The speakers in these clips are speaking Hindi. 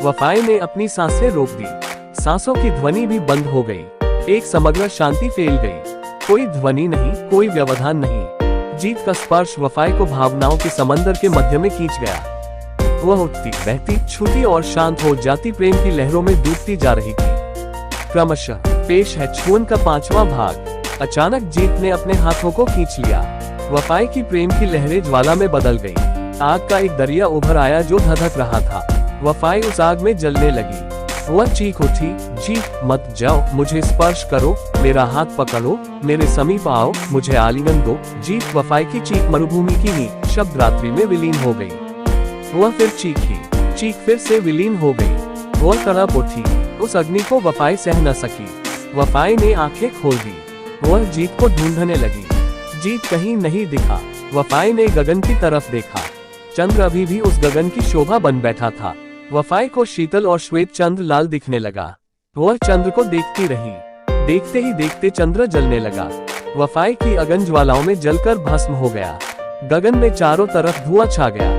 वफाई ने अपनी सांसें रोक दी। सांसों की ध्वनि भी बंद हो गई। एक समग्र शांति फैल गई। कोई ध्वनि नहीं, कोई व्यवधान नहीं। जीत का स्पर्श वफाई को भावनाओं के समंदर के मध्य में खींच गया। वह उठती, बहती, छूती और शांत हो जाती प्रेम की लहरों में डूबती जा रही थी। क्रमशः पेश है छुअन का 5वां भाग। अचानक जीत ने अपने हाथों को खींच लिया। वफाई की प्रेम की लहरें ज्वाला में बदल गई। आग का एक दरिया उभर आया जो धधक रहा था। वफाई उस आग में जलने लगी। वह चीख उठी, जीत मत जाओ, मुझे स्पर्श करो, मेरा हाथ पकड़ो, मेरे समीप आओ, मुझे आलिंगन दो। जीत वफाई की चीख मरुभूमि की नींद शब्द रात्रि में विलीन हो गई। वह फिर चीखी, चीख फिर से विलीन हो गई। वह तड़प उठी। उस अग्नि को वफाई सह न सकी। वफाई ने आंखें खोल दी। वह जीत को ढूंढने लगी। जीत कहीं नहीं दिखा। वफाई ने गगन की तरफ देखा। चंद्र अभी भी उस गगन की शोभा बन बैठा था। वफाई को शीतल और श्वेत चंद्र लाल दिखने लगा। वह चंद्र को देखती रही। देखते ही देखते चंद्र जलने लगा। वफाई की अगन ज्वालाओं में जलकर भस्म हो गया। गगन में चारों तरफ धुआं छा गया।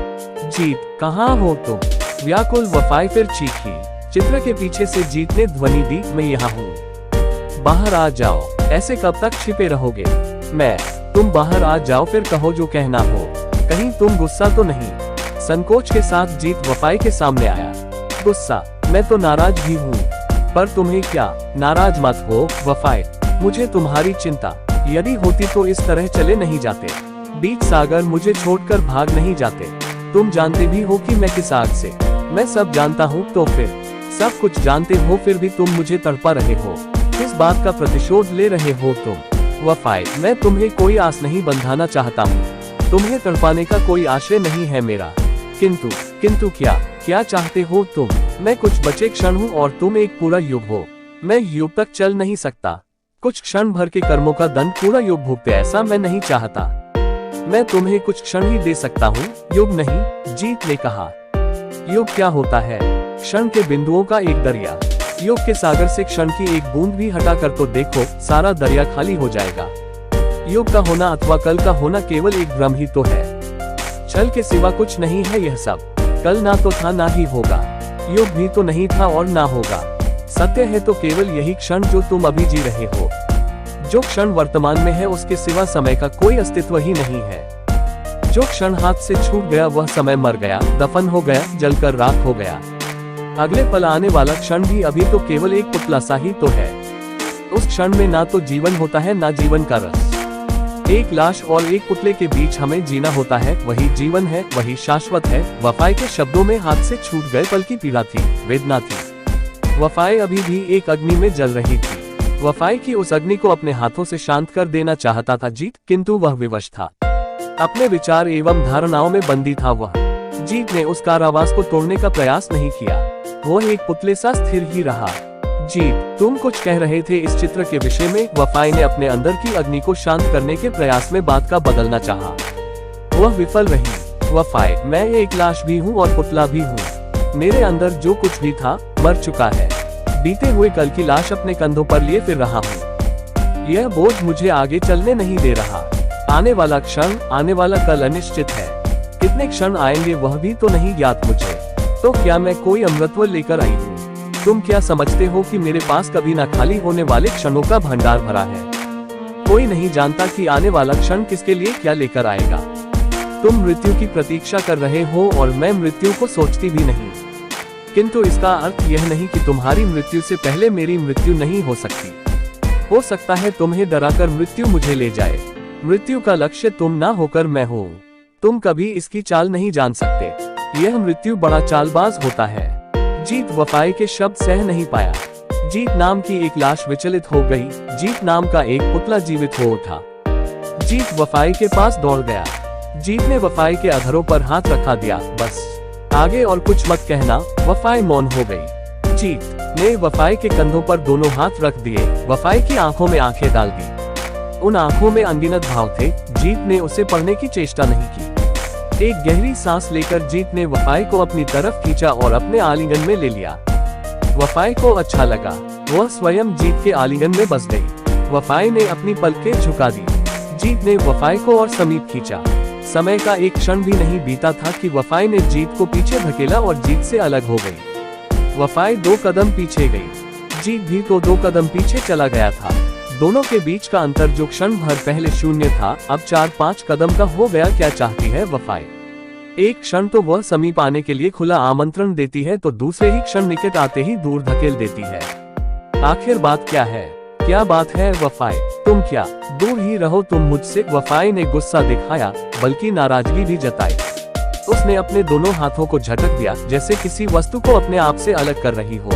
जीत, कहाँ हो तुम? व्याकुल वफाई फिर चीखी। चित्र के पीछे से जीत ने ध्वनि दी, मैं यहाँ हूँ, बाहर आ जाओ। ऐसे कब तक छिपे रहोगे? तुम बाहर आ जाओ, फिर कहो जो कहना हो। कहीं तुम गुस्सा तो नहीं? संकोच के साथ जीत वफाई के सामने आया। गुस्सा? मैं तो नाराज भी हूँ। पर तुम्हें क्या? नाराज मत हो वफाई, मुझे तुम्हारी चिंता। यदि होती तो इस तरह चले नहीं जाते। बीच सागर मुझे छोड़कर भाग नहीं जाते। तुम जानते भी हो कि मैं किस आग से। मैं सब जानता हूँ, तो फिर सब कुछ जानते हो, फिर भी तुम मुझे तड़पा रहे हो। किस बात का प्रतिशोध ले रहे हो तुम? वफाई, मैं तुम्हें कोई आस नहीं बंधाना चाहता हूँ। तुम्हें तड़पाने का कोई आशय नहीं है मेरा। किंतु क्या चाहते हो तुम? मैं कुछ बचे क्षण हूँ और तुम एक पूरा युग हो। मैं युग तक चल नहीं सकता। कुछ क्षण भर के कर्मों का दंड पूरा युग भुगते, ऐसा मैं नहीं चाहता। मैं तुम्हें कुछ क्षण ही दे सकता हूँ, युग नहीं। जीत ने कहा। युग क्या होता है? क्षण के बिंदुओं का एक दरिया। युग के सागर से क्षण की एक बूंद भी हटाकर तो देखो, सारा दरिया खाली हो जाएगा। युग का होना अथवा कल का होना केवल एक भ्रम ही तो है। छल के सिवा कुछ नहीं है यह सब। कल ना तो था, ना ही होगा। युग भी तो नहीं था और ना होगा। सत्य है तो केवल यही क्षण जो तुम अभी जी रहे हो। जो क्षण वर्तमान में है उसके सिवा समय का कोई अस्तित्व ही नहीं है। जो क्षण हाथ से छूट गया वह समय मर गया, दफन हो गया, जलकर राख हो गया। अगले पल आने वाला क्षण भी अभी तो केवल एक पुतला सा ही तो है। उस क्षण में ना तो जीवन होता है, ना जीवन का रस। एक लाश और एक पुतले के बीच हमें जीना होता है, वही जीवन है, वही शाश्वत है। वफाई के शब्दों में हाथ से छूट गए पल की पीड़ा थी, वेदना थी। वफाई अभी भी एक अग्नि में जल रही थी। वफाई की उस अग्नि को अपने हाथों से शांत कर देना चाहता था जीत, किंतु वह विवश था। अपने विचार एवं धारणाओं में बंदी था वह। जीत ने उस कारावास को तोड़ने का प्रयास नहीं किया। वह एक पुतले सा स्थिर ही रहा। जीत, तुम कुछ कह रहे थे इस चित्र के विषय में। वफाई ने अपने अंदर की अग्नि को शांत करने के प्रयास में बात का बदलना चाहा। वह विफल रही। वफाई, मैं एक लाश भी हूँ और पुतला भी हूँ। मेरे अंदर जो कुछ भी था मर चुका है। बीते हुए कल की लाश अपने कंधों पर लिए फिर रहा हूँ। यह बोझ मुझे आगे चलने नहीं दे रहा। आने वाला क्षण, आने वाला कल अनिश्चित है। कितने क्षण आएंगे वह भी तो नहीं ज्ञात मुझे। तो क्या मैं कोई अमृतत्व लेकर आई हूँ? तुम क्या समझते हो कि मेरे पास कभी ना खाली होने वाले क्षणों का भंडार भरा है? कोई नहीं जानता कि आने वाला क्षण किसके लिए क्या लेकर आएगा। तुम मृत्यु की प्रतीक्षा कर रहे हो और मैं मृत्यु को सोचती भी नहीं। किंतु इसका अर्थ यह नहीं कि तुम्हारी मृत्यु से पहले मेरी मृत्यु नहीं हो सकती। हो सकता है तुम्हें डराकर मृत्यु मुझे ले जाए। मृत्यु का लक्ष्य तुम ना होकर मैं हूँ। तुम कभी इसकी चाल नहीं जान सकते। यह मृत्यु बड़ा चालबाज होता है। जीत वफाई के शब्द सह नहीं पाया। जीत नाम की एक लाश विचलित हो गई। जीत नाम का एक पुतला जीवित हो उठा। जीत वफाई के पास दौड़ गया। जीत ने वफाई के अधरों पर हाथ रखा दिया। बस, आगे और कुछ मत कहना। वफाई मौन हो गई। जीत ने वफाई के कंधों पर दोनों हाथ रख दिए। वफाई की आंखों में आंखें डाल दी। उन आंखों में अनगिनत भाव थे। जीत ने उसे पढ़ने की चेष्टा नहीं की। एक गहरी सांस लेकर जीत ने वफाई को अपनी तरफ खींचा और अपने आलिंगन में ले लिया। वफाई को अच्छा लगा। वह स्वयं जीत के आलिंगन में बस गई। वफाई ने अपनी पलकें झुका दी। जीत ने वफाई को और समीप खींचा। समय का एक क्षण भी नहीं बीता था कि वफाई ने जीत को पीछे धकेला और जीत से अलग हो गई। वफाई 2 कदम पीछे गई। जीत भी तो 2 कदम पीछे चला गया था। दोनों के बीच का अंतर जो क्षण भर पहले शून्य था, अब 4-5 कदम का हो गया। क्या चाहती है वफाई? एक क्षण तो वह समीप आने के लिए खुला आमंत्रण देती है, तो दूसरे ही क्षण निकट आते ही दूर धकेल देती है। आखिर बात क्या है? क्या बात है वफाई? तुम क्या दूर ही रहो तुम मुझसे? वफाई ने गुस्सा दिखाया, बल्कि नाराजगी भी जताई। उसने अपने दोनों हाथों को झटक दिया, जैसे किसी वस्तु को अपने आप से अलग कर रही हो।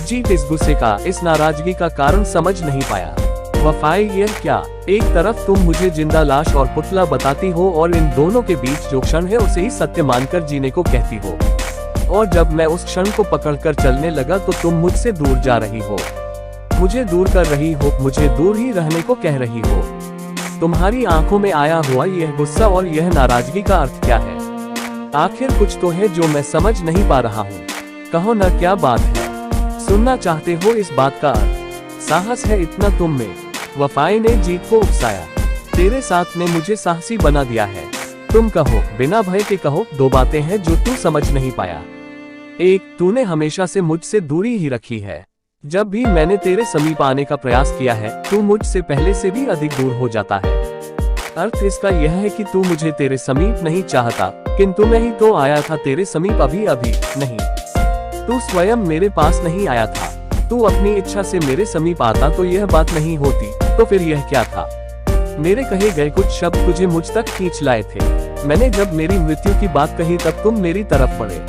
जीत इस गुस्से का, इस नाराजगी का कारण समझ नहीं पाया। वफाई, यह क्या? एक तरफ तुम मुझे जिंदा लाश और पुतला बताती हो, और इन दोनों के बीच जो क्षण है उसे ही सत्य मानकर जीने को कहती हो, और जब मैं उस क्षण को पकड़कर चलने लगा तो तुम मुझसे दूर जा रही हो, मुझे दूर कर रही हो, मुझे दूर ही रहने को कह रही हो। तुम्हारी आंखों में आया हुआ यह गुस्सा और यह नाराजगी का अर्थ क्या है? आखिर कुछ तो है जो मैं समझ नहीं पा रहा हूँ। कहो न, क्या बात है? सुनना चाहते हो इस बात का अर्थ? साहस है इतना तुम में? वफाई ने जीत को उकसाया। तेरे साथ ने मुझे साहसी बना दिया है। तुम कहो, बिना भय के कहो। 2 बातें हैं जो तू समझ नहीं पाया। एक, तूने हमेशा से मुझसे दूरी ही रखी है। जब भी मैंने तेरे समीप आने का प्रयास किया है, तू मुझसे पहले से भी अधिक दूर हो जाता है। अर्थ इसका यह है कि तू मुझे तेरे समीप नहीं चाहता, किंतु मैं ही तो आया था तेरे समीप। अभी अभी नहीं, तू स्वयं मेरे पास नहीं आया था। तू अपनी इच्छा से मेरे समीप आता तो यह बात नहीं होती। तो फिर यह क्या था? मेरे कहे गए कुछ शब्द तुझे मुझ तक खींच लाए थे। मैंने जब मेरी मृत्यु की बात कही तब तुम मेरी तरफ पड़े।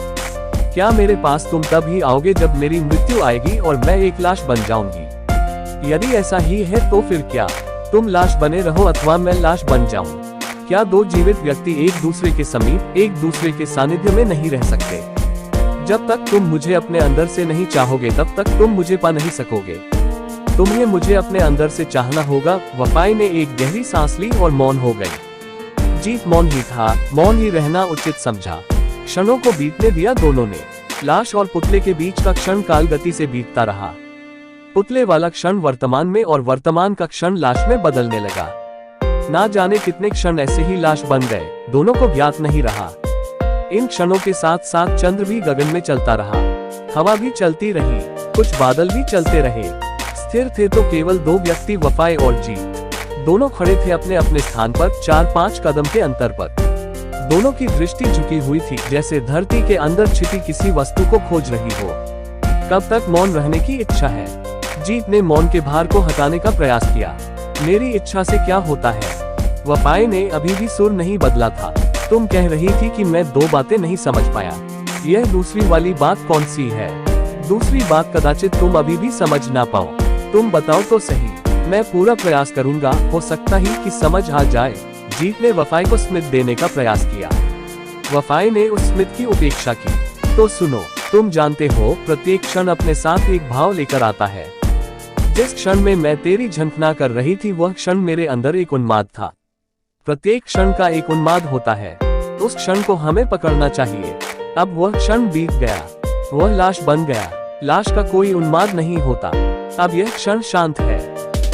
क्या मेरे पास तुम तब ही आओगे जब मेरी मृत्यु आएगी और मैं एक लाश बन जाऊंगी? यदि ऐसा ही है तो फिर क्या तुम लाश बने रहो अथवा मैं लाश बन जाऊं? क्या 2 जीवित व्यक्ति एक दूसरे के समीप, एक दूसरे के सानिध्य में नहीं रह सकते? जब तक तुम मुझे अपने अंदर से नहीं चाहोगे तब तक तुम मुझे पा नहीं सकोगे। तुम्हें मुझे अपने अंदर से चाहना होगा। वफाई ने एक गहरी सांस ली और मौन हो गई। जीत मौन ही था, मौन ही रहना उचित समझा। क्षणों को बीतने दिया दोनों ने। लाश और पुतले के बीच का क्षण काल गति से बीतता रहा। पुतले वाला क्षण वर्तमान में और वर्तमान का क्षण लाश में बदलने लगा। ना जाने कितने क्षण ऐसे ही लाश बन गए, दोनों को ज्ञात नहीं रहा। इन क्षणों के साथ साथ चंद्र भी गगन में चलता रहा, हवा भी चलती रही, कुछ बादल भी चलते रहे। स्थिर थे तो केवल 2 व्यक्ति, वफाई और जीत। दोनों खड़े थे अपने अपने स्थान पर, 4-5 कदम के अंतर पर। दोनों की दृष्टि झुकी हुई थी, जैसे धरती के अंदर छिपी किसी वस्तु को खोज रही हो। कब तक मौन रहने की इच्छा है? जीत ने मौन के भार को हटाने का प्रयास किया। मेरी इच्छा से क्या होता है? वफाई ने अभी भी सुर नहीं बदला था। तुम कह रही थी कि मैं 2 बातें नहीं समझ पाया। यह दूसरी वाली बात कौन सी है? दूसरी बात कदाचित तुम अभी भी समझ ना पाओ। तुम बताओ तो सही। मैं पूरा प्रयास करूंगा, हो सकता ही कि समझ आ जाए। जीत ने वफाई को स्मित देने का प्रयास किया। वफाई ने उस स्मित की उपेक्षा की। तो सुनो, तुम जानते हो प्रत्येक क्षण अपने साथ एक भाव लेकर आता है। जिस क्षण में मैं तेरी झंखना कर रही थी वह क्षण मेरे अंदर एक उन्माद था। प्रत्येक क्षण का एक उन्माद होता है, उस क्षण को हमें पकड़ना चाहिए। अब वह क्षण बीत गया, वह लाश बन गया। लाश का कोई उन्माद नहीं होता। अब यह क्षण शांत है।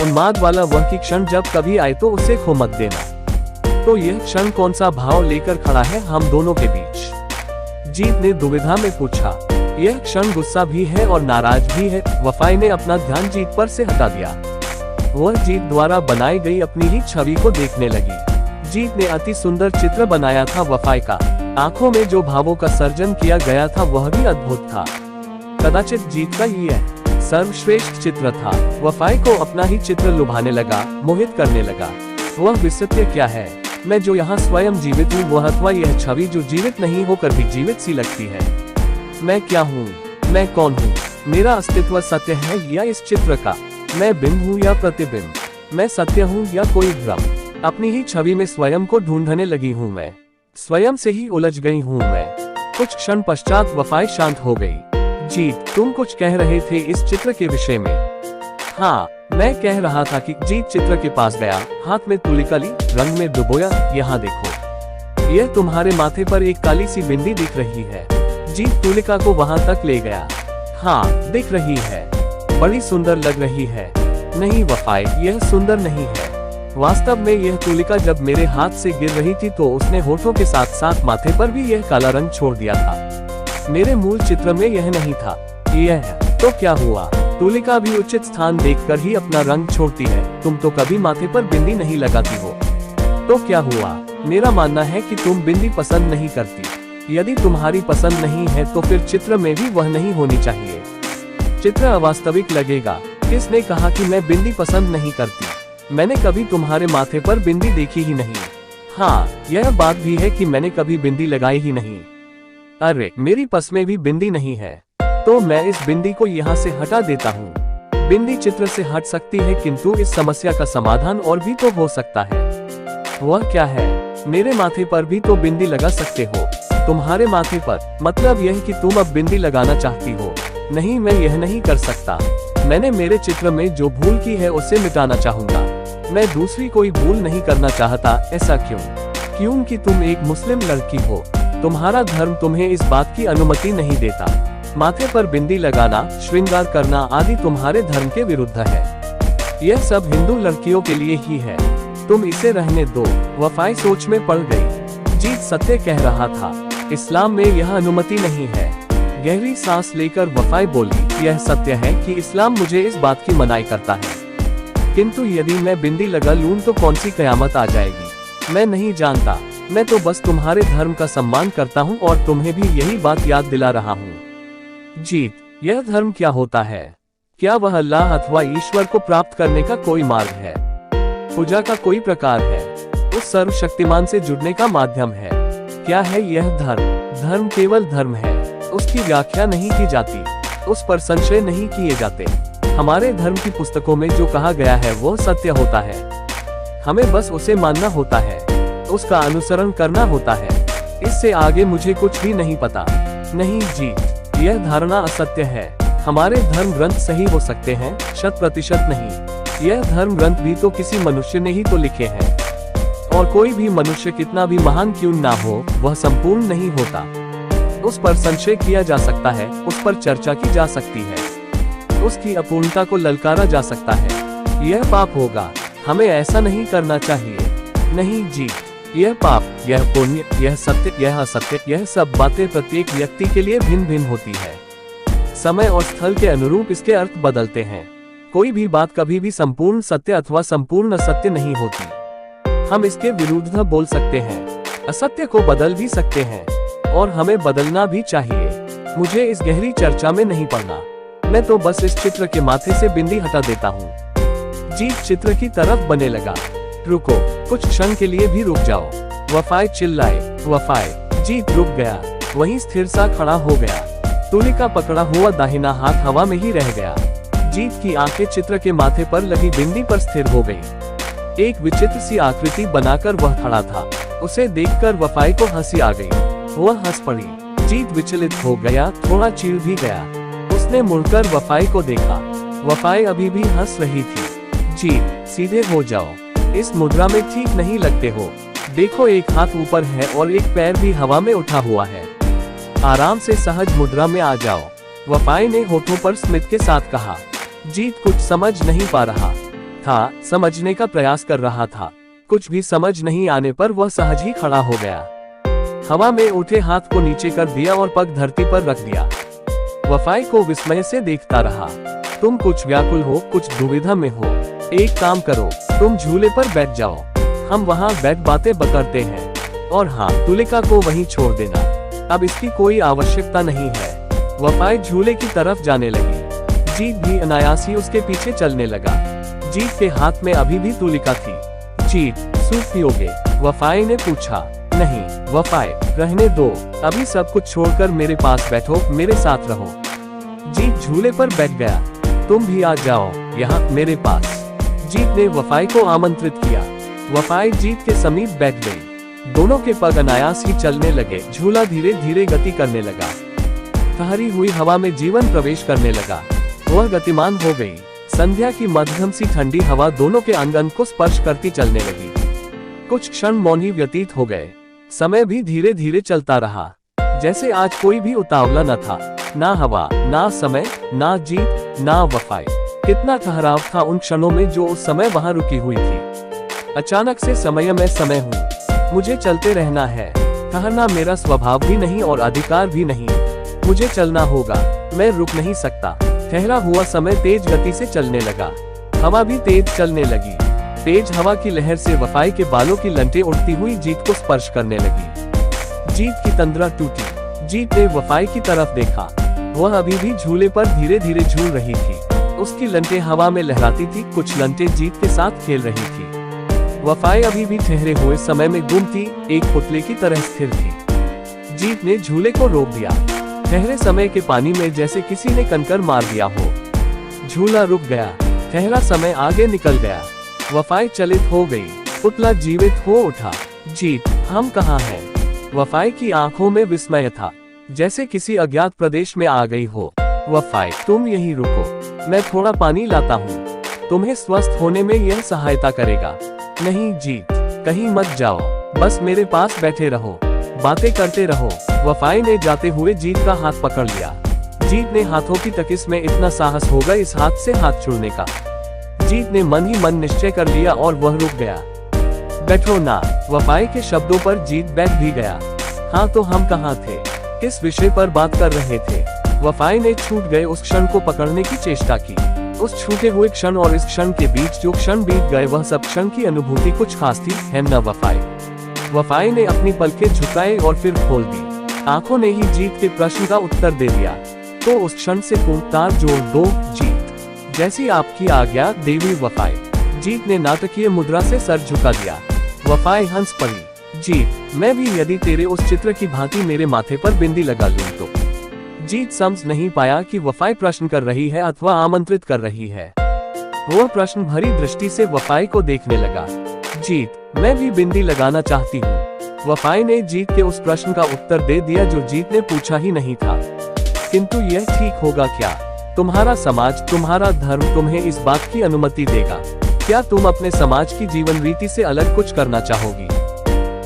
उन्माद वाला वह की क्षण जब कभी आए तो उसे खो मत देना। तो यह क्षण कौन सा भाव लेकर खड़ा है हम दोनों के बीच? जीत ने दुविधा में पूछा। यह क्षण गुस्सा भी है और नाराज भी है। वफाई ने अपना ध्यान जीत पर से हटा दिया। वह जीत द्वारा बनाई गई अपनी ही छवि को देखने लगी। जीत ने अति सुंदर चित्र बनाया था वफाई का। आंखों में जो भावों का सर्जन किया गया था वह भी अद्भुत था। कदाचित जीत का यह सर्वश्रेष्ठ चित्र था। वफाई को अपना ही चित्र लुभाने लगा, मोहित करने लगा। वह विसत्य क्या है? मैं जो यहाँ स्वयं जीवित हूँ वह अथवा यह छवि जो जीवित नहीं होकर भी जीवित सी लगती है? मैं क्या हूँ? मैं कौन हूँ? मेरा अस्तित्व सत्य है या इस चित्र का? मैं बिंब हूँ या प्रतिबिंब? मैं सत्य हूँ या कोई भ्रम? अपनी ही छवि में स्वयं को ढूंढने लगी हूँ मैं। स्वयं से ही उलझ गई हूँ मैं। कुछ क्षण पश्चात वफाई शांत हो गई। जीत, तुम कुछ कह रहे थे इस चित्र के विषय में? हाँ, मैं कह रहा था कि जीत चित्र के पास गया, हाथ में तुलिका ली, रंग में डुबोया। यहाँ देखो, यह तुम्हारे माथे पर एक काली सी बिंदी दिख रही है। जीत तुलिका को वहाँ तक ले गया। हाँ, दिख रही है, बड़ी सुंदर लग रही है। नहीं वफाई, यह सुंदर नहीं है। वास्तव में यह तुलिका जब मेरे हाथ से गिर रही थी तो उसने होठों के साथ साथ माथे पर भी यह काला रंग छोड़ दिया था। मेरे मूल चित्र में यह नहीं था। यह है तो क्या हुआ? तुलिका भी उचित स्थान देखकर ही अपना रंग छोड़ती है। तुम तो कभी माथे पर बिंदी नहीं लगाती हो, तो क्या हुआ? मेरा मानना है कि तुम बिंदी पसंद नहीं करती। यदि तुम्हारी पसंद नहीं है तो फिर चित्र में भी वह नहीं होनी चाहिए। चित्र अवास्तविक लगेगा। किसने कहा कि मैं बिंदी पसंद नहीं करती? मैंने कभी तुम्हारे माथे पर बिंदी देखी ही नहीं। हाँ, यह बात भी है कि मैंने कभी बिंदी लगाई ही नहीं। अरे, मेरी पस में भी बिंदी नहीं है, तो मैं इस बिंदी को यहाँ से हटा देता हूँ। बिंदी चित्र से हट सकती है, किंतु इस समस्या का समाधान और भी तो हो सकता है। वह क्या है? मेरे माथे पर भी तो बिंदी लगा सकते हो। तुम्हारे माथे पर? मतलब यह कि तुम अब बिंदी लगाना चाहती हो? नहीं, मैं यह नहीं कर सकता। मैंने मेरे चित्र में जो भूल की है उसे मिटाना चाहूंगा। मैं दूसरी कोई भूल नहीं करना चाहता। ऐसा क्यों? क्योंकि तुम एक मुस्लिम लड़की हो। तुम्हारा धर्म तुम्हें इस बात की अनुमति नहीं देता। माथे पर बिंदी लगाना, श्रृंगार करना आदि तुम्हारे धर्म के विरुद्ध है। यह सब हिंदू लड़कियों के लिए ही है। तुम इसे रहने दो। वफाई सोच में पड़ गई। जीत सत्य कह रहा था, इस्लाम में यह अनुमति नहीं है। गहरी सांस लेकर वफाई बोली, यह सत्य है कि इस्लाम मुझे इस बात की मनाही करता है, किंतु यदि मैं बिंदी लगा लूं तो कौन सी कयामत आ जाएगी? मैं नहीं जानता। मैं तो बस तुम्हारे धर्म का सम्मान करता हूं और तुम्हें भी यही बात याद दिला रहा हूं। जीत, यह धर्म क्या होता है? क्या वह अल्लाह अथवा ईश्वर को प्राप्त करने का कोई मार्ग है? पूजा का कोई प्रकार है? उस सर्वशक्तिमान से जुड़ने का माध्यम है? क्या है यह धर्म? धर्म केवल धर्म है। उसकी व्याख्या नहीं की जाती, उस पर संशय नहीं किए जाते। हमारे धर्म की पुस्तकों में जो कहा गया है वो सत्य होता है। हमें बस उसे मानना होता है, उसका अनुसरण करना होता है। इससे आगे मुझे कुछ भी नहीं पता। नहीं जीत, यह धारणा असत्य है। हमारे धर्म ग्रंथ सही हो सकते हैं, 100% नहीं। यह धर्म ग्रंथ भी तो किसी मनुष्य ने ही तो लिखे हैं, और कोई भी मनुष्य कितना भी महान क्यों ना हो, वह संपूर्ण नहीं होता। उस पर संशय किया जा सकता है, उस पर चर्चा की जा सकती है, उसकी अपूर्णता को ललकारा जा सकता है। यह पाप होगा। हमें ऐसा नहीं करना चाहिए। नहीं जीत, यह पाप, यह पुण्य, यह सत्य, यह असत्य, यह सब बातें प्रत्येक व्यक्ति के लिए भिन्न भिन्न होती है। समय और स्थल के अनुरूप इसके अर्थ बदलते हैं। कोई भी बात कभी भी संपूर्ण सत्य अथवा संपूर्ण असत्य नहीं होती। हम इसके विरुद्ध बोल सकते हैं, असत्य को बदल भी सकते हैं, और हमें बदलना भी चाहिए। मुझे इस गहरी चर्चा में नहीं पड़ना। मैं तो बस इस चित्र के माथे से बिंदी हटा देता हूँ। जीत चित्र की तरफ बने लगा। रुको, कुछ क्षण के लिए भी रुक जाओ। वफाई चिल्लाए। वफाई। जीत रुक गया, वहीं स्थिर सा खड़ा हो गया। तुलिका पकड़ा हुआ दाहिना हाथ हवा में ही रह गया। जीत की आंखें चित्र के माथे पर लगी बिंदी पर स्थिर हो गई। एक विचित्र सी आकृति बनाकर वह खड़ा था। उसे देखकर वफाई को हंसी आ गई। वह हंस पड़ी। जीत विचलित हो गया, थोड़ा चिढ़ भी गया। उसने मुड़कर वफाई को देखा। वफाई अभी भी हंस रही थी। जीत, सीधे हो जाओ, इस मुद्रा में ठीक नहीं लगते हो। देखो, एक हाथ ऊपर है और एक पैर भी हवा में उठा हुआ है। आराम से सहज मुद्रा में आ जाओ, वफाई ने होठों पर स्मित के साथ कहा। जीत कुछ समझ नहीं पा रहा था, समझने का प्रयास कर रहा था। कुछ भी समझ नहीं आने पर वह सहज ही खड़ा हो गया। हवा में उठे हाथ को नीचे कर दिया और पग धरती पर रख दिया। वफाई को विस्मय से देखता रहा। तुम कुछ व्याकुल हो, कुछ दुविधा में हो। एक काम करो, तुम झूले पर बैठ जाओ, हम वहाँ बैठ बातें करते हैं। और हाँ, तुलिका को वहीं छोड़ देना, अब इसकी कोई आवश्यकता नहीं है। वफाई झूले की तरफ जाने लगी। जीत भी अनायास ही उसके पीछे चलने लगा। जीत के हाथ में अभी भी तुलिका थी। जीत, सूख पियोगे? वफाई ने पूछा। नहीं वफाई, रहने दो, अभी सब कुछ छोड़कर मेरे पास बैठो, मेरे साथ रहो। जीत झूले पर बैठ गया। तुम भी आ जाओ यहाँ मेरे पास। जीत ने वफाई को आमंत्रित किया। वफाई जीत के समीप बैठ गई। दोनों के पग अनायास ही चलने लगे। झूला धीरे धीरे गति करने लगा। ठहरी हुई हवा में जीवन प्रवेश करने लगा। वह गतिमान हो गई। संध्या की मध्यम सी ठंडी हवा दोनों के अंग अंग को स्पर्श करती चलने लगी। कुछ क्षण मौन ही व्यतीत हो गए। समय भी धीरे धीरे चलता रहा, जैसे आज कोई भी उतावला न था। ना हवा, ना समय, ना जीत, ना वफाई। कितना ठहराव था उन क्षणों में जो उस समय वहां रुकी हुई थी। अचानक से समय मैं समय हूँ, मुझे चलते रहना है। ठहरना मेरा स्वभाव भी नहीं और अधिकार भी नहीं। मुझे चलना होगा, मैं रुक नहीं सकता। ठहरा हुआ समय तेज गति से चलने लगा। हवा भी तेज चलने लगी। तेज हवा की लहर से वफाई के बालों की लंटें उड़ती हुई जीत को स्पर्श करने लगी। जीत की तंद्रा टूटी। जीत ने वफाई की तरफ देखा। वह अभी भी झूले पर धीरे धीरे झूल रही थी। उसकी लंटें हवा में लहराती थी, कुछ लंटें जीत के साथ खेल रही थी। वफाई अभी भी ठहरे हुए समय में गुम थी, एक पुतले की तरह स्थिर थी। जीत ने झूले को रोक दिया। ठहरे समय के पानी में जैसे किसी ने कंकर मार दिया हो। झूला रुक गया। ठहरा समय आगे निकल गया। वफाई चलित हो गई। पुतला जीवित हो उठा। जीत, हम कहाँ हैं? वफाई की आंखों में विस्मय था, जैसे किसी अज्ञात प्रदेश में आ गई हो। वफाई, तुम यहीं रुको, मैं थोड़ा पानी लाता हूँ, तुम्हें स्वस्थ होने में यह सहायता करेगा। नहीं जीत, कहीं मत जाओ, बस मेरे पास बैठे रहो, बातें करते रहो। वफाई ने जाते हुए जीत का हाथ पकड़ लिया। जीत ने हाथों की तकिस में इतना साहस होगा इस हाथ से हाथ छुड़ने का। जीत ने मन ही मन निश्चय कर लिया और वह रुक गया। बैठो ना। वफाई के शब्दों पर जीत बैठ भी गया। हाँ, तो हम कहाँ थे, किस विषय पर बात कर रहे थे? वफाई ने छूट गए उस क्षण को पकड़ने की चेष्टा की। उस छूटे हुए क्षण और इस क्षण के बीच जो क्षण बीत गए, वह सब क्षण की अनुभूति कुछ खास थी, है न वफाई? वफाई ने अपनी पलकें झुकाई और फिर खोल दी। आंखों ने ही जीत के प्रश्न का उत्तर दे दिया। तो उस क्षण से तुम तार जोड़ दो जीत, जैसी आपकी आज्ञा देवी वफाई। जीत ने नाटकीय मुद्रा से सर झुका दिया। वफाई हंस पड़ी। जीत, मैं भी यदि तेरे उस चित्र की भांति मेरे माथे पर बिंदी लगा लूं तो? जीत समझ नहीं पाया कि वफाई प्रश्न कर रही है अथवा आमंत्रित कर रही है। वह प्रश्न भरी दृष्टि से वफाई को देखने लगा। जीत, मैं भी बिंदी लगाना चाहती हूँ। वफाई ने जीत के उस प्रश्न का उत्तर दे दिया जो जीत ने पूछा ही नहीं था। किंतु यह ठीक होगा क्या? तुम्हारा समाज, तुम्हारा धर्म तुम्हें इस बात की अनुमति देगा? क्या तुम अपने समाज की जीवन रीति से अलग कुछ करना चाहोगी?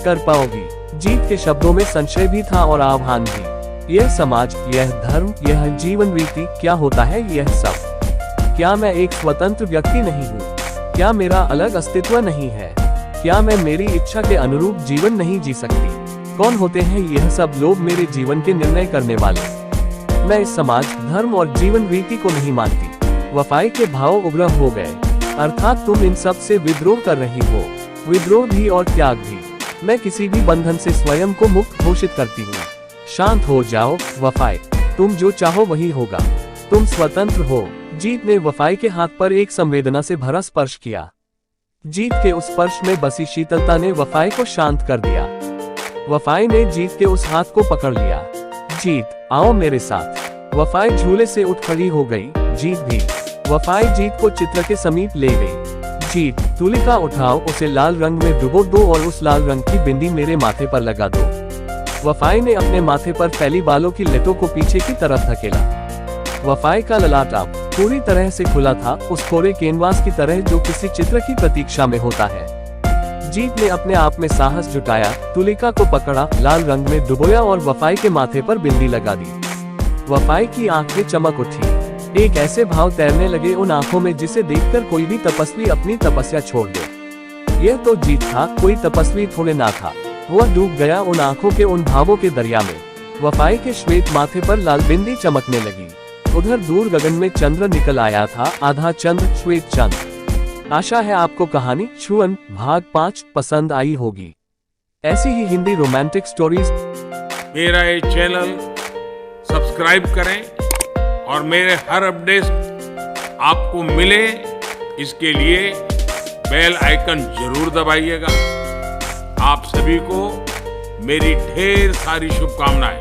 कर पाओगी? जीत के शब्दों में संशय भी था और आह्वान भी। यह समाज, यह धर्म, यह जीवन रीति क्या होता है यह सब? क्या मैं एक स्वतंत्र व्यक्ति नहीं हूँ? क्या मेरा अलग अस्तित्व नहीं है? क्या मैं मेरी इच्छा के अनुरूप जीवन नहीं जी सकती? कौन होते हैं यह सब लोग मेरे जीवन के निर्णय करने वाले? मैं इस समाज, धर्म और जीवन रीति को नहीं मानती। वफाई के भाव उग्र हो गए। अर्थात तुम इन सब से विद्रोह कर रही हो। विद्रोह भी और त्याग भी। मैं किसी भी बंधन से स्वयं को मुक्त घोषित करती हूँ। शांत हो जाओ वफाई, तुम जो चाहो वही होगा। तुम स्वतंत्र हो। जीत ने वफाई के हाथ पर एक संवेदना से भरा स्पर्श किया। जीत के उस स्पर्श में बसी शीतलता ने वफाई को शांत कर दिया। वफाई ने जीत के उस हाथ को पकड़ लिया। जीत, आओ मेरे साथ। वफाई झूले से उठ खड़ी हो गई। जीत भी। वफाई जीत को चित्र के समीप ले गई। जीत, तुलिका उठाओ, उसे लाल रंग में डुबो दो और उस लाल रंग की बिंदी मेरे माथे पर लगा दो। वफाई ने अपने माथे पर फैली बालों की लटों को पीछे की तरफ धकेला। वफाई का ललाट अब पूरी तरह से खुला था, उस कोरे कैनवास की तरह जो किसी चित्र की प्रतीक्षा में होता है। जीत ने अपने आप में साहस जुटाया, तुलिका को पकड़ा, लाल रंग में डुबोया और वफाई के माथे पर बिंदी लगा दी। वफाई की आंखें चमक उठी। एक ऐसे भाव तैरने लगे उन आंखों में जिसे देखकर कोई भी तपस्वी अपनी तपस्या छोड़ दे। यह तो जीत था, कोई तपस्वी थोड़े ना था। वह डूब गया उन आंखों के उन भावों के दरिया में। वफाई के श्वेत माथे पर लाल बिंदी चमकने लगी। उधर दूर गगन में चंद्र निकल आया था, आधा चंद्र, श्वेत चंद्र। आशा है आपको कहानी छुअन भाग 5 पसंद आई होगी। ऐसी ही हिंदी रोमांटिक स्टोरीज मेरा ये चैनल सब्सक्राइब करें और मेरे हर अपडेट आपको मिले, इसके लिए बेल आइकन जरूर दबाइएगा। आप सभी को मेरी ढेर सारी शुभकामनाएं।